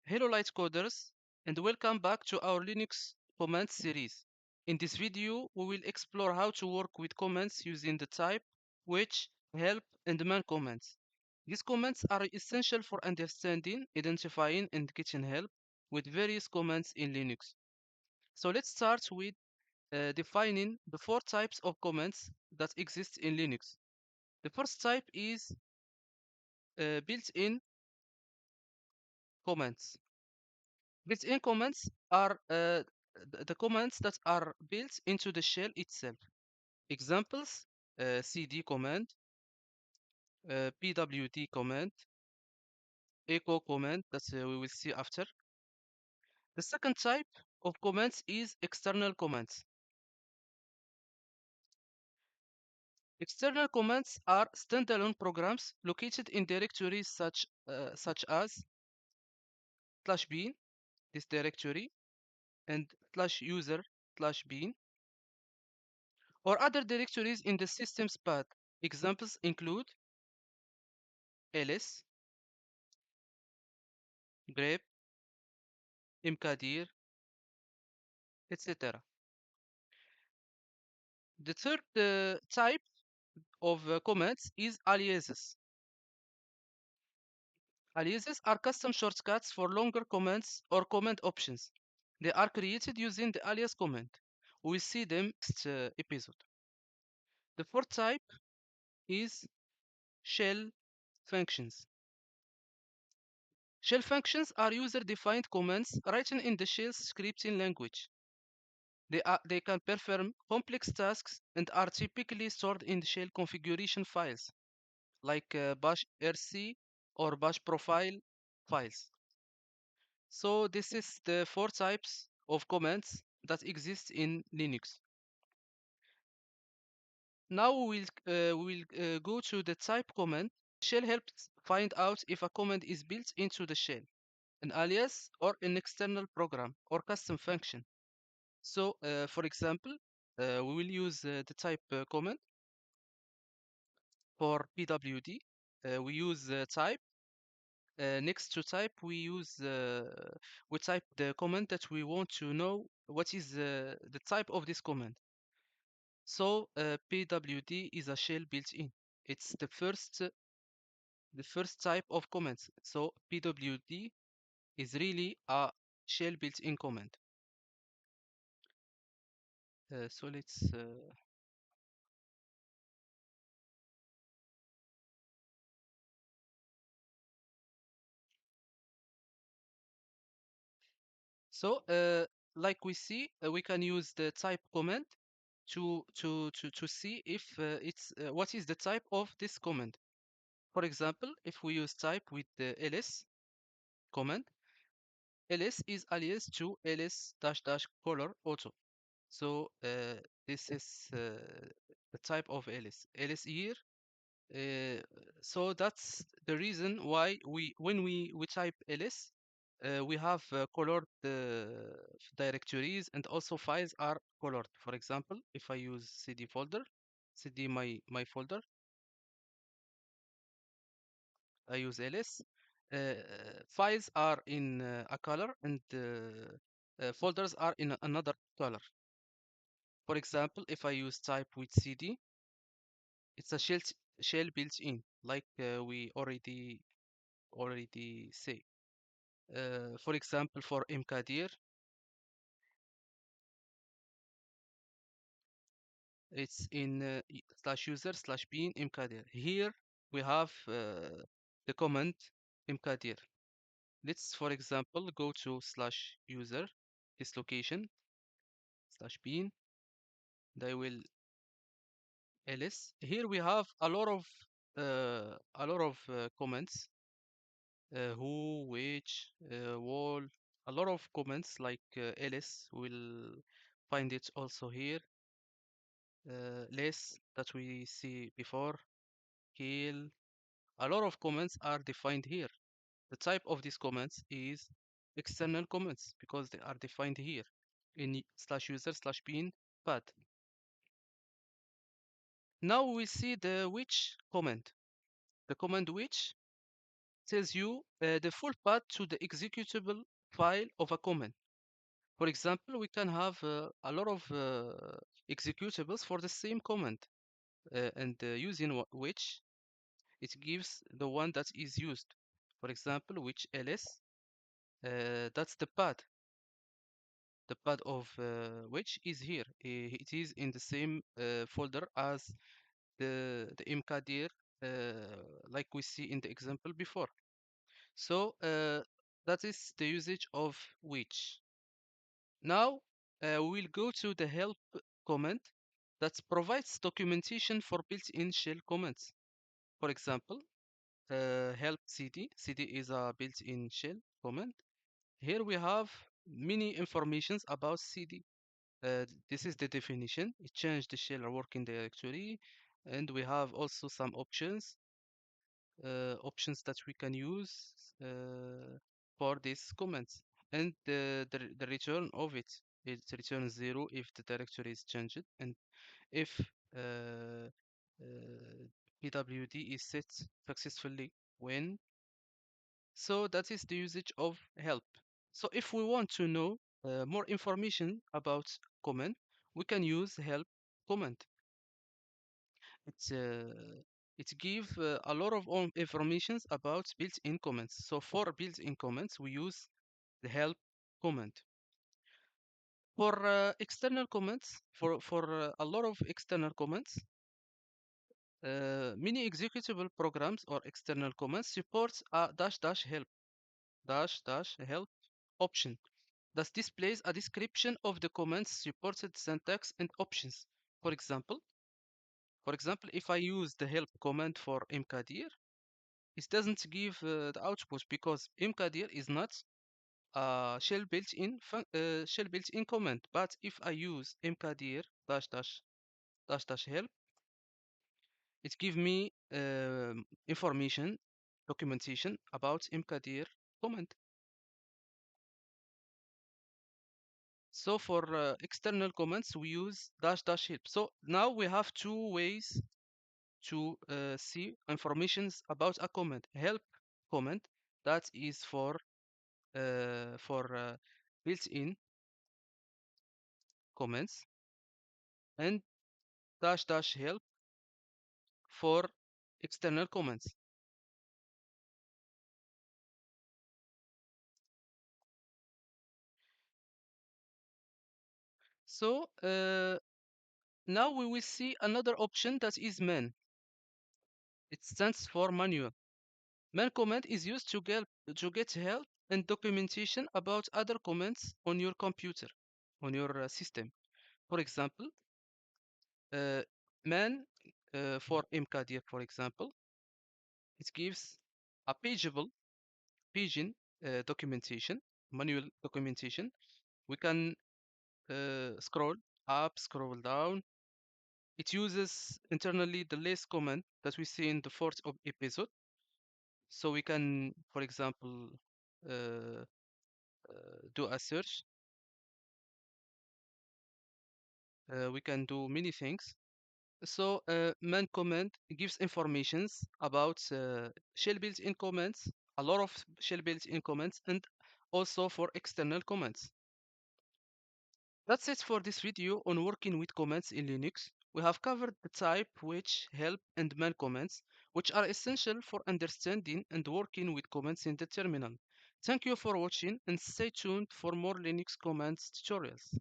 Hello Light Coders, and welcome back to our Linux commands series. In this video, we will explore how to work with commands using the type, which, help, and man commands. These commands are essential for understanding, identifying, and getting help with various commands in Linux. So let's start with defining the four types of commands that exist in Linux. The first type is built-in commands. Built-in commands are the commands that are built into the shell itself. Examples: cd command, pwd command, echo command that we will see after. The second type of commands is external commands. External commands are standalone programs located in directories such as /bin, this directory, and /user /bin, or other directories in the system's path. Examples include ls, grep, mkdir, etc. The third type of commands is aliases. Aliases are custom shortcuts for longer commands or command options. They are created using the alias command. We'll see them next episode. The fourth type is shell functions. Shell functions are user-defined commands written in the shell scripting language. They can perform complex tasks and are typically stored in shell configuration files like bash rc or bash profile files. So this is the four types of commands that exist in Linux. Now we will go to the type command. Shell helps find out if a command is built into the shell, an alias, or an external program or custom function. So, for example, we will use the type command for pwd. We use type. Next to type, we type the command that we want to know what is the type of this command. So pwd is a shell built-in. It's the first type of commands. So pwd is really a shell built-in command. So let's so like we see, we can use the type command to see if it's what is the type of this command. For example, if we use type with the ls command, ls is alias to ls dash dash color auto. So this is the type of ls here. Uh, so that's the reason why when we type ls, we have colored directories, and also files are colored. For example, if I use cd folder, cd my folder, I use ls. Files are in a color, and folders are in another color. For example, if I use type with cd, it's a shell built in, like we already say. For example, for mkdir, it's in /user /bin mkdir. Here we have the command mkdir. Let's, for example, go to /user, this location, /bin, and I will ls. Here we have a lot of comments, who, which, wall, a lot of comments like ls. We'll find it also here. Less that we see before, kill. A lot of comments are defined here. The type of these comments is external comments because they are defined here in /user /bin path. Now we see the which command. The command which tells you the full path to the executable file of a command. For example, we can have a lot of executables for the same command, and using which it gives the one that is used. For example, which ls, that's the path of which is here. It is in the same folder as the mkdir, like we see in the example before. So that is the usage of which. Now we'll go to the help command that provides documentation for built-in shell commands. For example, help cd. Cd is a built-in shell command. Here we have many informations about cd. This is the definition. It changed the shell working directory, and we have also some options that we can use for these commands, and the return of it. It returns 0 if the directory is changed, and if pwd is set successfully when. So that is the usage of help. So if we want to know more information about command, we can use help command. It's it gives a lot of informations about built-in commands. So for built-in commands, we use the help command. For external commands, for a lot of external commands, many executable programs or external commands supports a dash dash help option that displays a description of the command's supported syntax and options. For example, if I use the help command for mkdir, it doesn't give the output because mkdir is not a shell built-in command. But if I use mkdir dash dash help, it gives me information, documentation about mkdir command. So for external commands, we use dash dash help. So now we have two ways to see informations about a command. Help command, that is for built-in commands, and dash dash help for external commands. So now we will see another option that is man. It stands for manual. Man command is used to get help and documentation about other commands on your computer, on your system. For example, uh, man for mkdir, for example, it gives a paging documentation, manual documentation. We can scroll up, scroll down. It uses internally the ls command that we see in the fourth episode. So we can, for example, uh, do a search. We can do many things. So man command gives informations about shell built-in commands, a lot of shell built-in commands, and also for external commands. That's it for this video on working with commands in Linux. We have covered the type, which, help, and man commands, which are essential for understanding and working with commands in the terminal. Thank you for watching and stay tuned for more Linux commands tutorials.